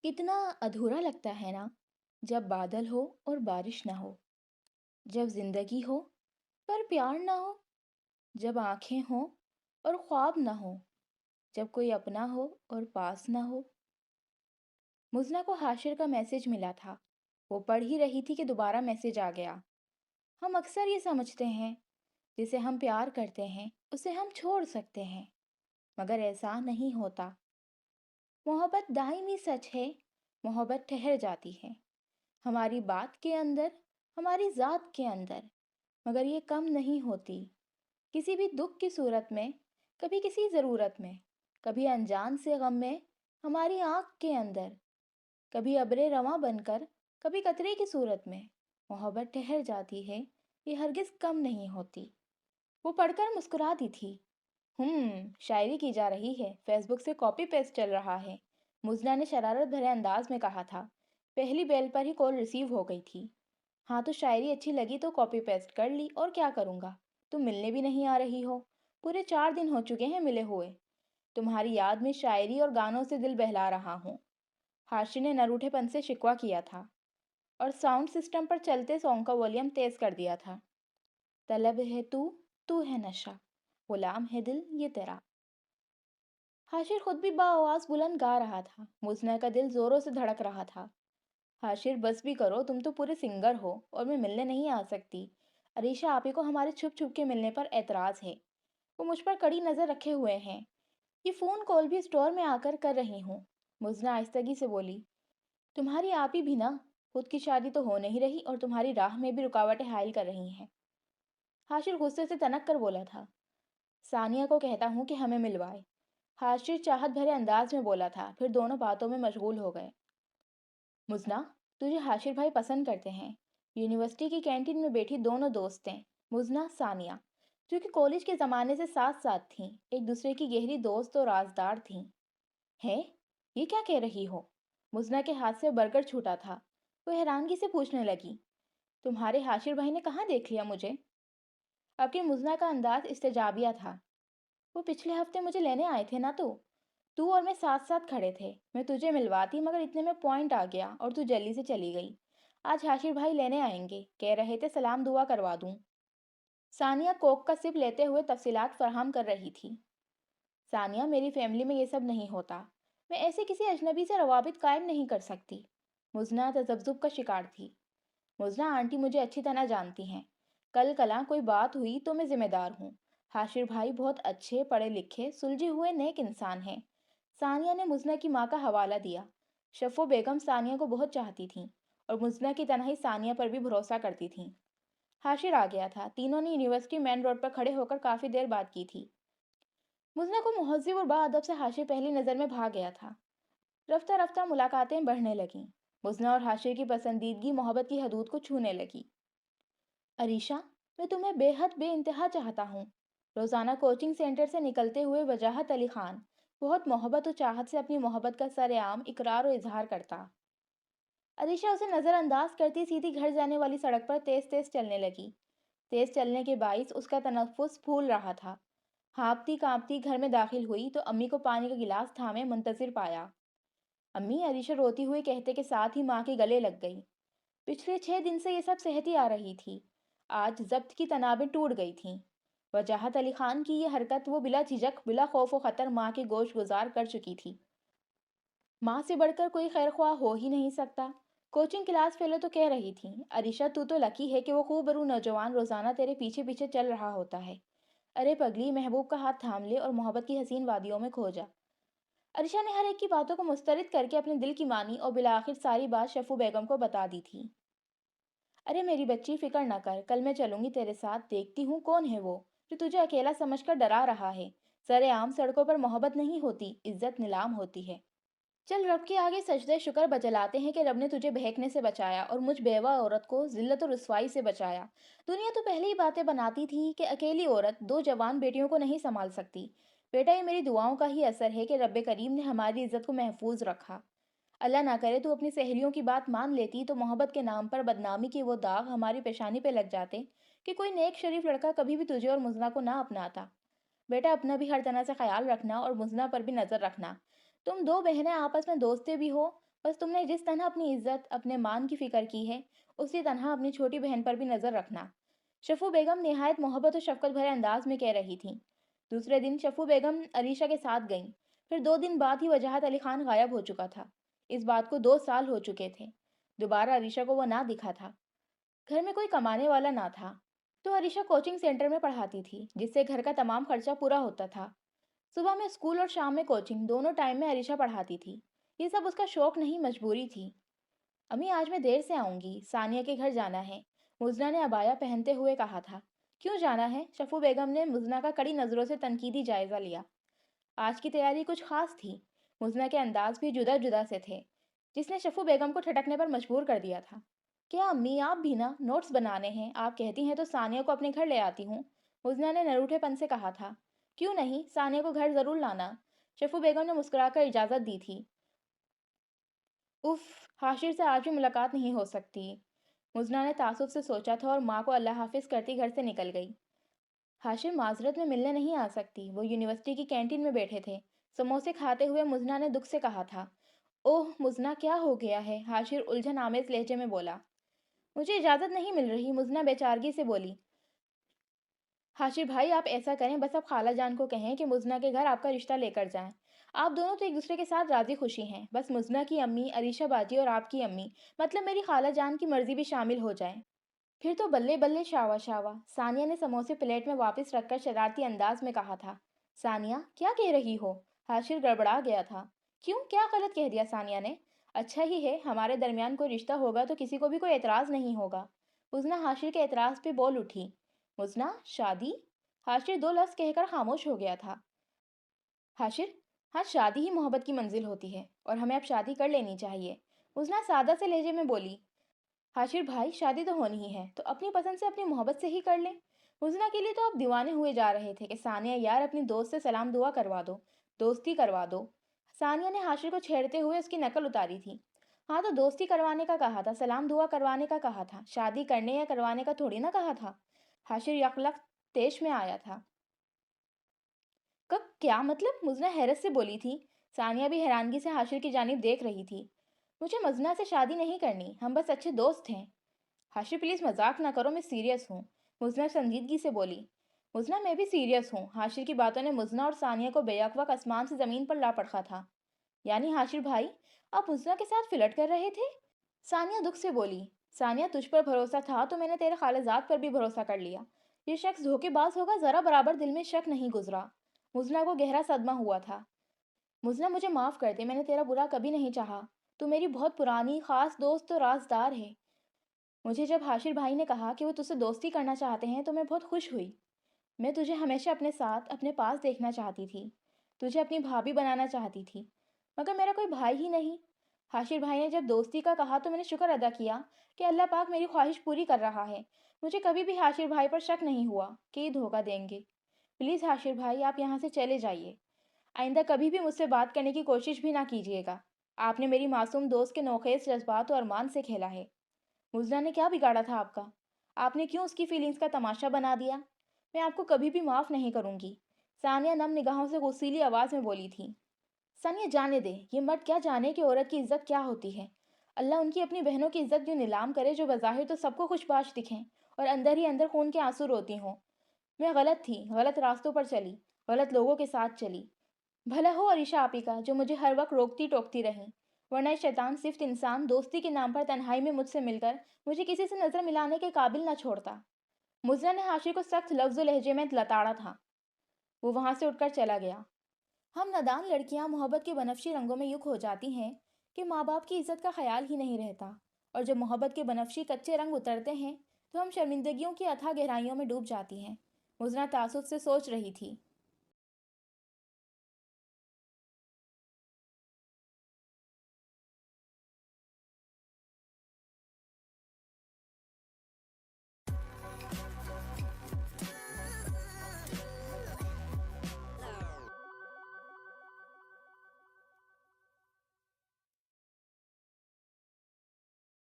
कितना अधूरा लगता है ना जब बादल हो और बारिश ना हो। जब जिंदगी हो पर प्यार ना हो। जब आंखें हो और ख्वाब ना हो। जब कोई अपना हो और पास ना हो। मुज़ना को हाशिर का मैसेज मिला था। वो पढ़ ही रही थी कि दोबारा मैसेज आ गया। हम अक्सर ये समझते हैं जिसे हम प्यार करते हैं उसे हम छोड़ सकते हैं, मगर ऐसा नहीं होता। मोहब्बत दायमी सच है। मोहब्बत ठहर जाती है हमारी बात के अंदर, हमारी ज़ात के अंदर, मगर ये कम नहीं होती। किसी भी दुख की सूरत में, कभी किसी ज़रूरत में, कभी अनजान से गम में, हमारी आँख के अंदर, कभी अब्रे रवां बनकर, कभी कतरे की सूरत में मोहब्बत ठहर जाती है। ये हरगिज़ कम नहीं होती। वो पढ़कर मुस्कुरा दी थी। शायरी की जा रही है, फेसबुक से कॉपी पेस्ट चल रहा है। मुज़ना ने शरारत भरे अंदाज में कहा था। पहली बेल पर ही कॉल रिसीव हो गई थी। हाँ, तो शायरी अच्छी लगी तो कॉपी पेस्ट कर ली, और क्या करूँगा। तुम मिलने भी नहीं आ रही हो। पूरे 4 दिन हो चुके हैं मिले हुए। तुम्हारी याद में शायरी और गानों से दिल बहला रहा हूँ। हाशिर ने नरूठेपन से शिकवा किया था और साउंड सिस्टम पर चलते सॉन्ग का वॉल्यूम तेज कर दिया था। तलब है तू है नशा, गुलाम है दिल ये तेरा। हाशिर खुद भी आवाज बुलंद गा रहा था। मुज़ना का दिल जोरों से धड़क रहा था। हाशिर बस भी करो, तुम तो पूरे सिंगर हो और मैं मिलने नहीं आ सकती। अरीशा आपी को हमारे छुप छुप के मिलने पर एतराज है। वो मुझ पर कड़ी नजर रखे हुए हैं। ये फोन कॉल भी स्टोर में आकर कर रही हूँ। मुज़ना आहिस्तगी से बोली। तुम्हारी आपी भी ना, खुद की शादी तो हो नहीं रही और तुम्हारी राह में भी रुकावटें हायल कर रही हैं। हाशिर गुस्से से तनक कर बोला था। सानिया को कहता हूँ कि हमें मिलवाए। हाशिर चाहत भरे अंदाज में बोला था, फिर दोनों बातों में मशगूल हो गए। मुजना, तुझे हाशिर भाई पसंद करते हैं। यूनिवर्सिटी की कैंटीन में बैठी दोनों दोस्तें, मुजना सानिया, जो कि कॉलेज के ज़माने से साथ साथ थीं, एक दूसरे की गहरी दोस्त और राजदार थीं। है, ये क्या कह रही हो? मुजना के हाथ से बर्गर छूटा था। वो हैरानगी से पूछने लगी। तुम्हारे हाशिर भाई ने कहाँ देख लिया मुझे? आपकी मुजना का अंदाज इस्तेजाबिया था। वो पिछले हफ्ते मुझे लेने आए थे ना, तो तू और मैं साथ साथ खड़े थे। मैं तुझे मिलवाती मगर इतने में पॉइंट आ गया और तू जल्दी से चली गई। आज हाशिर भाई लेने आएंगे, कह रहे थे सलाम दुआ करवा दूं। सानिया कोक का सिप लेते हुए तफसीलात फराहम कर रही थी। सानिया, मेरी फैमिली में ये सब नहीं होता। मैं ऐसे किसी अजनबी से रवाबित कायम नहीं कर सकती। मुजना तजब्जुब का शिकार थी। मुजना आंटी मुझे अच्छी तरह जानती हैं। कल कला कोई बात हुई तो मैं जिम्मेदार हूँ। हाशिर भाई बहुत अच्छे पढ़े लिखे सुलझे हुए नेक इंसान हैं। सानिया ने मुजना की माँ का हवाला दिया। शफो बेगम सानिया को बहुत चाहती थीं और मुजना की तरह ही सानिया पर भी भरोसा करती थीं। हाशिर आ गया था। तीनों ने यूनिवर्सिटी मेन रोड पर खड़े होकर काफी देर बात की थी। मुजना को मुहज्जिब और बाअदब से हाशिर पहली नज़र में भाग गया था। रफ्ता रफ्ता मुलाकातें बढ़ने लगीं। मुजना और हाशिर की पसंदीदगी मोहब्बत की हदूद को छूने लगी। अरीशा, मैं तुम्हें बेहद बेइंतहा चाहता हूँ। रोजाना कोचिंग सेंटर से निकलते हुए वजाहत अली खान बहुत मोहब्बत और चाहत से अपनी मोहब्बत का सरेआम इकरार और इजहार करता। अरीशा उसे नज़रअंदाज करती सीधी घर जाने वाली सड़क पर तेज तेज चलने लगी। तेज चलने के बाइस उसका तनफ्फुस फूल रहा था। हाँफती कांपती घर में दाखिल हुई तो अम्मी को पानी का गिलास थामे मुंतजिर पाया। अम्मी, अरीशा रोती हुई कहते के साथ ही माँ के गले लग गई। पिछले 6 दिन से ये सब सहती आ रही थी। आज जब्त की तनाबें टूट गई थीं। वजाहत अली खान की ये हरकत वो बिला झिझक बिला खौफ व खतर माँ के गोश गुजार कर चुकी थी। माँ से बढ़कर कोई खैरख्वाह हो ही नहीं सकता। कोचिंग क्लास फेलो तो कह रही थी, अरीशा तू तो लकी है कि वो खूबरू नौजवान रोजाना तेरे पीछे पीछे चल रहा होता है। अरे पगली, महबूब का हाथ थाम ले और मोहब्बत की हसीन वादियों में खो जा। अरीशा ने हर एक की बातों को मुस्तरद करके अपने दिल की मानी और बिलाखिर सारी बात शफू बेगम को बता दी थी। अरे मेरी बच्ची, फिक्र न कर, कल मैं चलूंगी तेरे साथ। देखती हूँ कौन है वो जो तुझे अकेला समझकर डरा रहा है। सरेआम सड़कों पर मोहब्बत नहीं होती, इज्जत नीलाम होती है। चल, रब के आगे सजदे शुक्र बजलाते हैं कि रब ने तुझे बहकने से बचाया और मुझ बेवा औरत को जिल्लत और रुसवाई से बचाया। दुनिया तो पहले ही बातें बनाती थी कि अकेली औरत दो जवान बेटियों को नहीं संभाल सकती। बेटा, ये मेरी दुआओं का ही असर है कि रब्बे करीम ने हमारी इज्जत को महफूज रखा। अल्लाह ना करे तू अपनी सहेलियों की बात मान लेती तो मोहब्बत के नाम पर बदनामी के वो दाग हमारी पेशानी पे लग जाते कि कोई नेक शरीफ लड़का कभी भी तुझे और मुजना को ना अपनाता। बेटा, अपना भी हर तरह से ख्याल रखना और मुजना पर भी नजर रखना। तुम दो बहनें आपस में दोस्तें भी हो, बस तुमने जिस तरह अपनी इज्जत, अपने मान की फिक्र की है, उसी तरह अपनी छोटी बहन पर भी नजर रखना। शफू बेगम निहायत मोहब्बत और शफकत भरे अंदाज में कह रही थी। दूसरे दिन शफू बेगम अलीशा के साथ गईं। फिर 2 दिन बाद ही वजाहत अली खान गायब हो चुका था। इस बात को 2 साल हो चुके थे। दोबारा अलीशा को वो ना दिखा था। घर में कोई कमाने वाला ना था, तो अलीशा कोचिंग सेंटर में पढ़ाती थी, जिससे घर का तमाम खर्चा पूरा होता था। सुबह में स्कूल और शाम में कोचिंग, दोनों टाइम में अलीशा पढ़ाती थी। ये सब उसका शौक नहीं, मजबूरी थी। अम्मी, आज मैं देर से आऊंगी, सानिया के घर जाना है, मुजना ने अबाया पहनते हुए कहा था। क्यों जाना है? शफू बेगम ने मुजना का कड़ी नजरों से तनकीदी जायजा लिया। आज की तैयारी कुछ खास थी। मुजना के अंदाज भी जुदा जुदा से थे, जिसने शफू बेगम को ठटकने पर मजबूर कर दिया था। क्या अम्मी, आप भी ना? नोट्स बनाने हैं, आप कहती हैं तो सानिया को अपने घर ले आती हूँ, मुजना ने नरूठेपन से कहा था। क्यों नहीं, सानिया को घर जरूर लाना, शफू बेगम ने मुस्कुराकर इजाजत दी थी। उफ, हाशिर से आज भी मुलाकात नहीं हो सकती, मुजना ने तासुब से सोचा था और माँ को अल्लाह हाफिज करती घर से निकल गई। हाशिर माजरत में मिलने नहीं आ सकती, वो यूनिवर्सिटी की कैंटीन में बैठे थे। समोसे खाते हुए मुजना ने दुख से कहा था। ओह मुजना, क्या हो गया है? हाशिर उलझन आमेज लहजे में बोला। मुझे इजाजत नहीं मिल रही, मुजना बेचारगी से बोली। हाशिर भाई, आप ऐसा करें, बस आप खाला जान को कहें कि मुजना के घर आपका रिश्ता लेकर जाएं। आप दोनों तो एक दूसरे के साथ राजी खुशी हैं, बस मुजना की अम्मी अरीशा बाजी और आपकी अम्मी, मतलब मेरी खाला जान की मर्जी भी शामिल हो जाए। फिर तो बल्ले बल्ले, शावा शावा, सानिया ने समोसे प्लेट में वापस रखकर शरारती अंदाज में कहा था। सानिया, क्या कह रही हो? हाशिर गड़बड़ा गया था। क्यों, क्या गलत कह दिया सानिया ने? अच्छा ही है, हमारे दरमियान कोई रिश्ता होगा तो किसी को भी कोई एतराज नहीं होगा। मुजना हाशिर के एतराज पे बोल उठी। मुजना, शादी? हाशिर दो लफ्ज कहकर खामोश हो गया था। हाशिर, हाँ, शादी ही मोहब्बत की मंजिल होती है और हमें अब शादी कर लेनी चाहिए, मुजना सादा से लहजे में बोली। हाशिर भाई, शादी तो होनी ही है, तो अपनी पसंद से अपनी मोहब्बत से ही कर लें। मुजना के लिए तो आप दीवाने हुए जा रहे थे कि सानिया यार अपनी दोस्त से सलाम दुआ करवा दो, दोस्ती करवा दो। सानिया ने हाशिर को छेड़ते हुए उसकी नकल उतारी थी। हाँ, तो दोस्ती करवाने का कहा था, सलाम दुआ करवाने का कहा था, शादी करने या करवाने का थोड़ी ना कहा था। हाशिर यकलक तेश में आया था। कब, क्या मतलब? मुजना हैरत से बोली थी। सानिया भी हैरानगी से हाशिर की जानिब देख रही थी। मुझे मजना से शादी नहीं करनी, हम बस अच्छे दोस्त हैं। हाशिर प्लीज मजाक ना करो, मैं सीरियस हूँ, मुजना संजीदगी से बोली। मुजना, मैं भी सीरियस हूँ। हाशिर की बातों ने मुजना और सानिया को बेवकूफ आसमान से जमीन पर ला पड़खा था। यानी हाशिर भाई, आप मुजना के साथ फ्लर्ट कर रहे थे? सानिया दुख से बोली। सानिया, तुझ पर भरोसा था तो मैंने तेरे खालाजाद पर भी भरोसा कर लिया। ये शख्स धोखेबाज होगा, जरा बराबर दिल में शक नहीं गुजरा। मुजना को गहरा सदमा हुआ था। मुजना, मुझे माफ कर दे, मैंने तेरा बुरा कभी नहीं चाहा। तू मेरी बहुत पुरानी खास दोस्त और राजदार है। मुझे जब हाशिर भाई ने कहा कि वो तुझसे दोस्ती करना चाहते हैं तो मैं बहुत खुश हुई। मैं तुझे हमेशा अपने साथ, अपने पास देखना चाहती थी, तुझे अपनी भाभी बनाना चाहती थी, मगर मेरा कोई भाई ही नहीं। हाशिर भाई ने जब दोस्ती का कहा तो मैंने शुक्र अदा किया कि अल्लाह पाक मेरी ख्वाहिश पूरी कर रहा है। मुझे कभी भी हाशिर भाई पर शक नहीं हुआ कि ये धोखा देंगे। प्लीज़ हाशिर भाई, आप यहाँ से चले जाइए। आइंदा कभी भी मुझसे बात करने की कोशिश भी ना कीजिएगा। आपने मेरी मासूम दोस्त के नोखेस जज्बात और अरमान से खेला है। मुज़ना ने क्या बिगाड़ा था आपका? आपने क्यों उसकी फीलिंग्स का तमाशा बना दिया? मैं आपको कभी भी माफ़ नहीं करूंगी, सानिया नम निगाहों से गुस्सीली आवाज़ में बोली थी। सानिया, जाने दे, ये मर्द क्या जाने कि औरत की इज्जत क्या होती है। अल्लाह उनकी अपनी बहनों की इज्जत जो नीलाम करे, जो बज़ाहिर तो सबको खुशबाश दिखें और अंदर ही अंदर खून के आंसू रोती हों। मैं गलत थी, गलत रास्तों पर चली, गलत लोगों के साथ चली। भला हो अरीशा आपी का, जो मुझे हर वक्त रोकती टोकती रही, वरना ये शैतान सिफ्त इंसान दोस्ती के नाम पर तन्हाई में मुझसे मिलकर मुझे किसी से नजर मिलाने के काबिल न छोड़ता। मुजरा ने हाशिर को सख्त लफ्ज़ लहजे में लताड़ा था। वो वहां से उठकर चला गया। हम नादान लड़कियां मोहब्बत के बनफशी रंगों में यूं खो जाती हैं कि माँ बाप की इज्जत का ख्याल ही नहीं रहता, और जब मोहब्बत के बनफशी कच्चे रंग उतरते हैं तो हम शर्मिंदगियों की अथाह गहराइयों में डूब जाती हैं। मुजरा तासुब से सोच रही थी।